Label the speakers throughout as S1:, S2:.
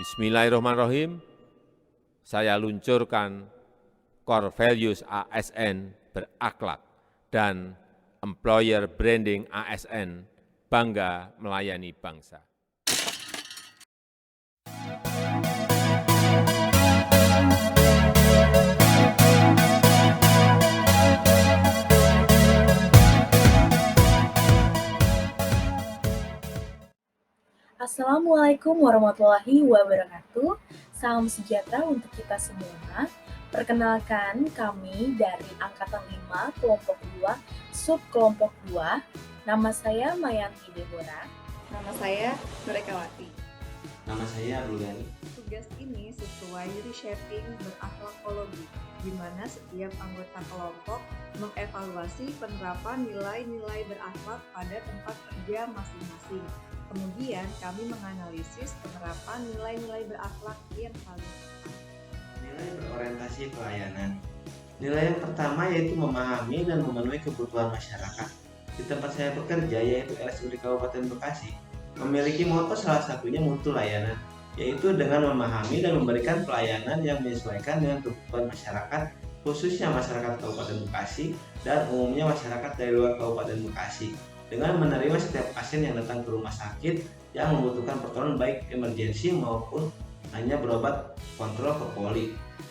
S1: Bismillahirrahmanirrahim. Saya luncurkan Core Values ASN berakhlak dan Employer Branding ASN bangga melayani bangsa.
S2: Assalamualaikum warahmatullahi wabarakatuh. Salam sejahtera untuk kita semua. Perkenalkan, kami dari Angkatan 5, Kelompok 2, Subkelompok 2. Nama saya Mayanti Deborah.
S3: Nama saya Nurekawati.
S4: Nama saya Abdul Ghani.
S3: Tugas ini sesuai reshaping berakhlakologi, di mana setiap anggota kelompok mengevaluasi penerapan nilai-nilai berakhlak pada tempat kerja masing-masing. Kemudian kami menganalisis penerapan nilai-nilai berakhlak yang paling tepat.
S4: Nilai berorientasi pelayanan. Nilai yang pertama yaitu memahami dan memenuhi kebutuhan masyarakat. Di tempat saya bekerja, yaitu RSUD Kabupaten Bekasi, memiliki moto salah satunya mutu layanan, yaitu dengan memahami dan memberikan pelayanan yang menyesuaikan dengan kebutuhan masyarakat, khususnya masyarakat Kabupaten Bekasi dan umumnya masyarakat dari luar Kabupaten Bekasi, dengan menerima setiap pasien yang datang ke rumah sakit yang membutuhkan pertolongan baik emergensi maupun hanya berobat kontrol ke poli,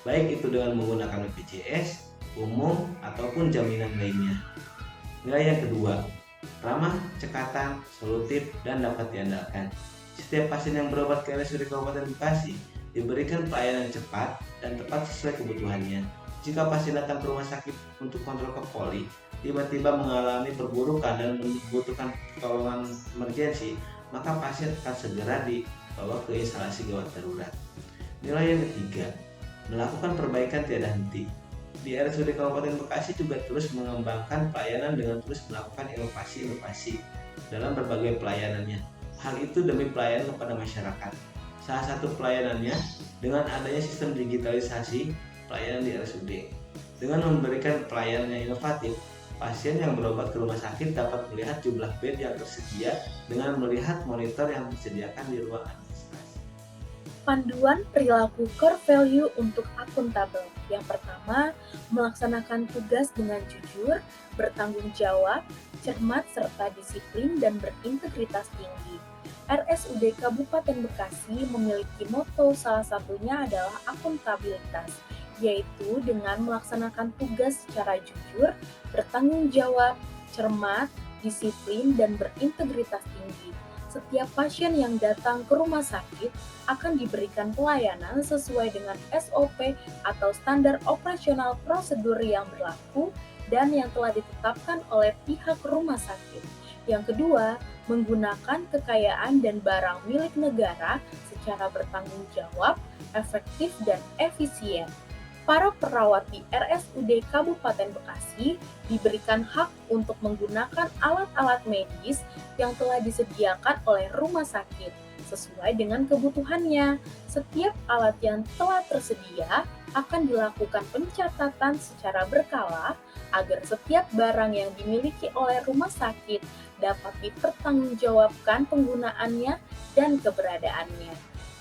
S4: baik itu dengan menggunakan BPJS, umum, ataupun jaminan lainnya. Nilai yang kedua, ramah, cekatan, solutif, dan dapat diandalkan. Setiap pasien yang berobat ke RSUD Kabupaten Bekasi diberikan pelayanan cepat dan tepat sesuai kebutuhannya. Jika pasien datang ke rumah sakit untuk kontrol ke poli, tiba-tiba mengalami perburukan dan membutuhkan pertolongan emergensi, maka pasien akan segera dibawa ke instalasi gawat darurat. Nilai yang ketiga, melakukan perbaikan tiada henti. Di RSUD Kabupaten Bekasi juga terus mengembangkan pelayanan dengan terus melakukan inovasi-inovasi dalam berbagai pelayanannya. Hal itu demi pelayanan kepada masyarakat. Salah satu pelayanannya dengan adanya sistem digitalisasi pelayanan di RSUD. Dengan memberikan pelayanan yang inovatif, pasien yang berobat ke rumah sakit dapat melihat jumlah bed yang tersedia dengan melihat monitor yang disediakan di ruang administrasi.
S2: Panduan perilaku core value untuk akuntabel. Yang pertama, melaksanakan tugas dengan jujur, bertanggung jawab, cermat serta disiplin dan berintegritas tinggi. RSUD Kabupaten Bekasi memiliki moto, salah satunya adalah akuntabilitas, yaitu dengan melaksanakan tugas secara jujur, bertanggung jawab, cermat, disiplin, dan berintegritas tinggi. Setiap pasien yang datang ke rumah sakit akan diberikan pelayanan sesuai dengan SOP atau standar operasional prosedur yang berlaku dan yang telah ditetapkan oleh pihak rumah sakit. Yang kedua, menggunakan kekayaan dan barang milik negara secara bertanggung jawab, efektif, dan efisien. Para perawat di RSUD Kabupaten Bekasi diberikan hak untuk menggunakan alat-alat medis yang telah disediakan oleh rumah sakit sesuai dengan kebutuhannya. Setiap alat yang telah tersedia akan dilakukan pencatatan secara berkala agar setiap barang yang dimiliki oleh rumah sakit dapat dipertanggungjawabkan penggunaannya dan keberadaannya.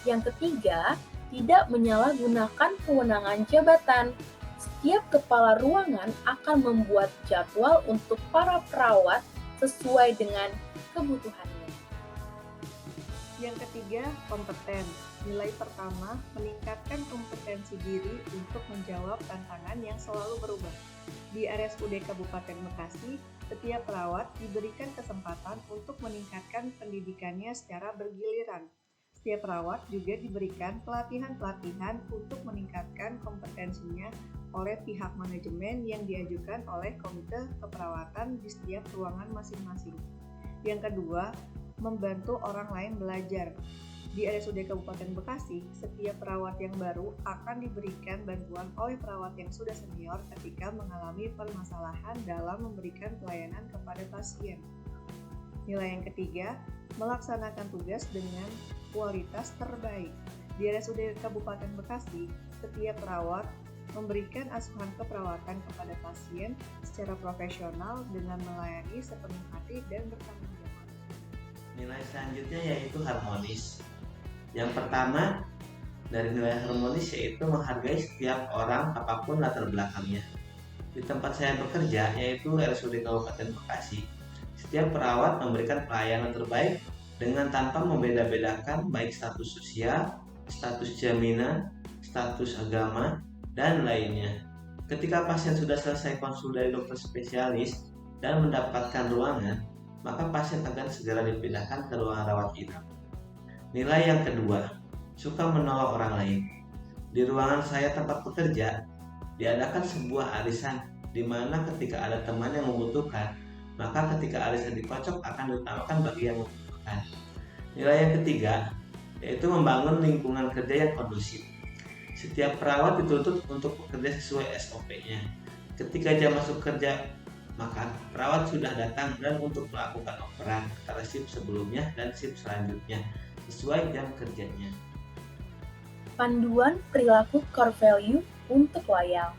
S2: Yang ketiga, tidak menyalahgunakan kewenangan jabatan. Setiap kepala ruangan akan membuat jadwal untuk para perawat sesuai dengan kebutuhannya.
S3: Yang ketiga, kompeten. Nilai pertama, meningkatkan kompetensi diri untuk menjawab tantangan yang selalu berubah. Di RSUD Kabupaten Bekasi, setiap perawat diberikan kesempatan untuk meningkatkan pendidikannya secara bergiliran. Setiap perawat juga diberikan pelatihan-pelatihan untuk meningkatkan kompetensinya oleh pihak manajemen yang diajukan oleh Komite Keperawatan di setiap ruangan masing-masing. Yang kedua, membantu orang lain belajar. Di RSUD Kabupaten Bekasi, setiap perawat yang baru akan diberikan bantuan oleh perawat yang sudah senior ketika mengalami permasalahan dalam memberikan pelayanan kepada pasien. Nilai yang ketiga, melaksanakan tugas dengan kualitas terbaik. Di RSUD Kabupaten Bekasi, setiap perawat memberikan asuhan keperawatan kepada pasien secara profesional dengan melayani sepenuh hati dan bertanggung jawab.
S4: Nilai selanjutnya yaitu harmonis. Yang pertama, dari nilai harmonis yaitu menghargai setiap orang apapun latar belakangnya. Di tempat saya bekerja, yaitu RSUD Kabupaten Bekasi, setiap perawat memberikan pelayanan terbaik dengan tanpa membeda-bedakan baik status sosial, status jaminan, status agama, dan lainnya. Ketika pasien sudah selesai konsul dari dokter spesialis dan mendapatkan ruangan, maka pasien akan segera dipindahkan ke ruangan rawat inap. Nilai yang kedua, suka menolong orang lain. Di ruangan saya tempat bekerja, diadakan sebuah arisan di mana ketika ada teman yang membutuhkan, maka ketika arisan dikocok akan diutamakan bagi yang membutuhkan. Nilai yang ketiga, yaitu membangun lingkungan kerja yang kondusif. Setiap perawat dituntut untuk bekerja sesuai SOP-nya. Ketika jam masuk kerja, maka perawat sudah datang dan untuk melakukan operan antara shift sebelumnya dan shift selanjutnya sesuai jam kerjanya.
S2: Panduan perilaku core value untuk loyal.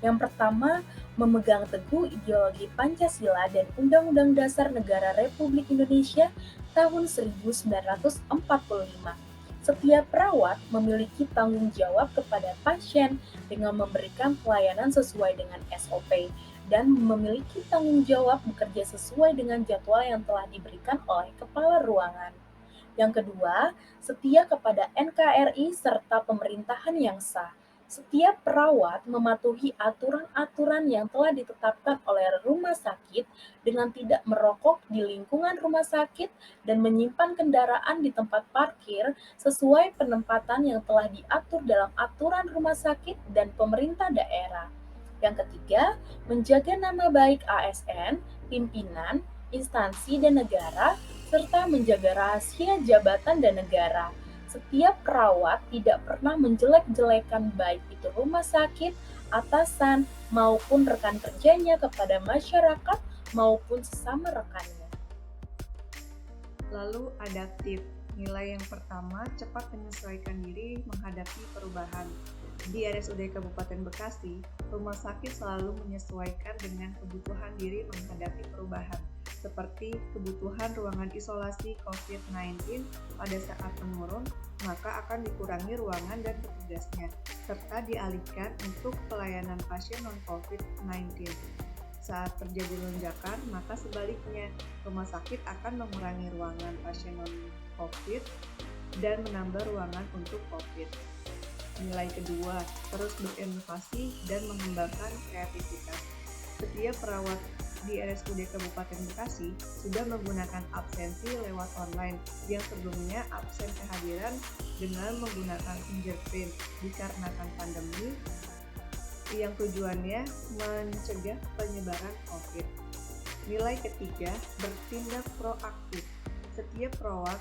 S2: Yang pertama, memegang teguh ideologi Pancasila dan Undang-Undang Dasar Negara Republik Indonesia tahun 1945. Setiap perawat memiliki tanggung jawab kepada pasien dengan memberikan pelayanan sesuai dengan SOP dan memiliki tanggung jawab bekerja sesuai dengan jadwal yang telah diberikan oleh kepala ruangan. Yang kedua, setia kepada NKRI serta pemerintahan yang sah. Setiap perawat mematuhi aturan-aturan yang telah ditetapkan oleh rumah sakit dengan tidak merokok di lingkungan rumah sakit dan menyimpan kendaraan di tempat parkir sesuai penempatan yang telah diatur dalam aturan rumah sakit dan pemerintah daerah. Yang ketiga, menjaga nama baik ASN, pimpinan, instansi dan negara, serta menjaga rahasia jabatan dan negara. Setiap perawat tidak pernah menjelek-jelekan baik itu rumah sakit, atasan, maupun rekan kerjanya kepada masyarakat maupun sesama rekannya.
S3: Lalu adaptif. Nilai yang pertama, cepat menyesuaikan diri menghadapi perubahan. Di RSUD Kabupaten Bekasi, rumah sakit selalu menyesuaikan dengan kebutuhan diri menghadapi perubahan, seperti kebutuhan ruangan isolasi COVID-19 pada saat menurun, maka akan dikurangi ruangan dan petugasnya, serta dialihkan untuk pelayanan pasien non-COVID-19. Saat terjadi lonjakan, maka sebaliknya, rumah sakit akan mengurangi ruangan pasien non-COVID dan menambah ruangan untuk COVID. Nilai kedua, terus berinovasi dan mengembangkan kreativitas. Setiap perawat di RSUD Kabupaten Bekasi sudah menggunakan absensi lewat online yang sebelumnya absen kehadiran dengan menggunakan fingerprint dikarenakan pandemi yang tujuannya mencegah penyebaran COVID. Nilai ketiga, bertindak proaktif. Setiap perawat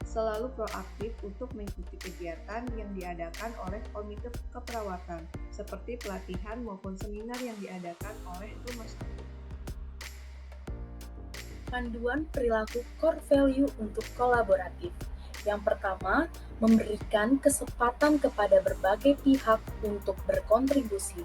S3: selalu proaktif untuk mengikuti kegiatan yang diadakan oleh komite keperawatan, seperti pelatihan maupun seminar yang diadakan oleh rumah sakit.
S2: Panduan perilaku core value untuk kolaboratif. Yang pertama, memberikan kesempatan kepada berbagai pihak untuk berkontribusi.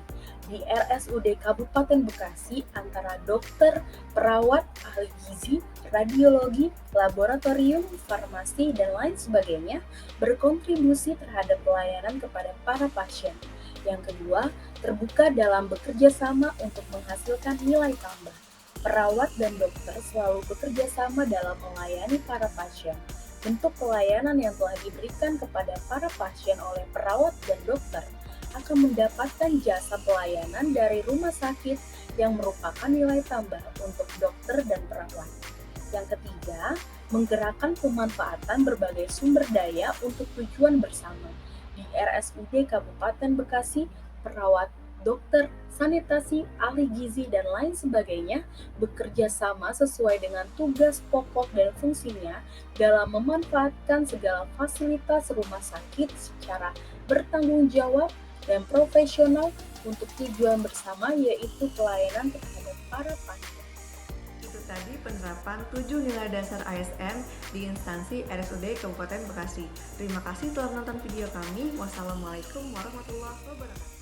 S2: Di RSUD Kabupaten Bekasi antara dokter, perawat, ahli gizi, radiologi, laboratorium, farmasi, dan lain sebagainya berkontribusi terhadap pelayanan kepada para pasien. Yang kedua, terbuka dalam bekerja sama untuk menghasilkan nilai tambah. Perawat dan dokter selalu bekerja sama dalam melayani para pasien. Bentuk pelayanan yang telah diberikan kepada para pasien oleh perawat dan dokter akan mendapatkan jasa pelayanan dari rumah sakit yang merupakan nilai tambah untuk dokter dan perawat. Yang ketiga, menggerakkan pemanfaatan berbagai sumber daya untuk tujuan bersama. Di RSUD Kabupaten Bekasi, perawat, dokter, sanitasi, ahli gizi, dan lain sebagainya bekerja sama sesuai dengan tugas pokok dan fungsinya dalam memanfaatkan segala fasilitas rumah sakit secara bertanggung jawab dan profesional untuk tujuan bersama, yaitu pelayanan terhadap para pasien.
S3: Itu tadi penerapan 7 nilai dasar ASN di instansi RSUD Kabupaten Bekasi. Terima kasih telah menonton video kami. Wassalamualaikum warahmatullahi wabarakatuh.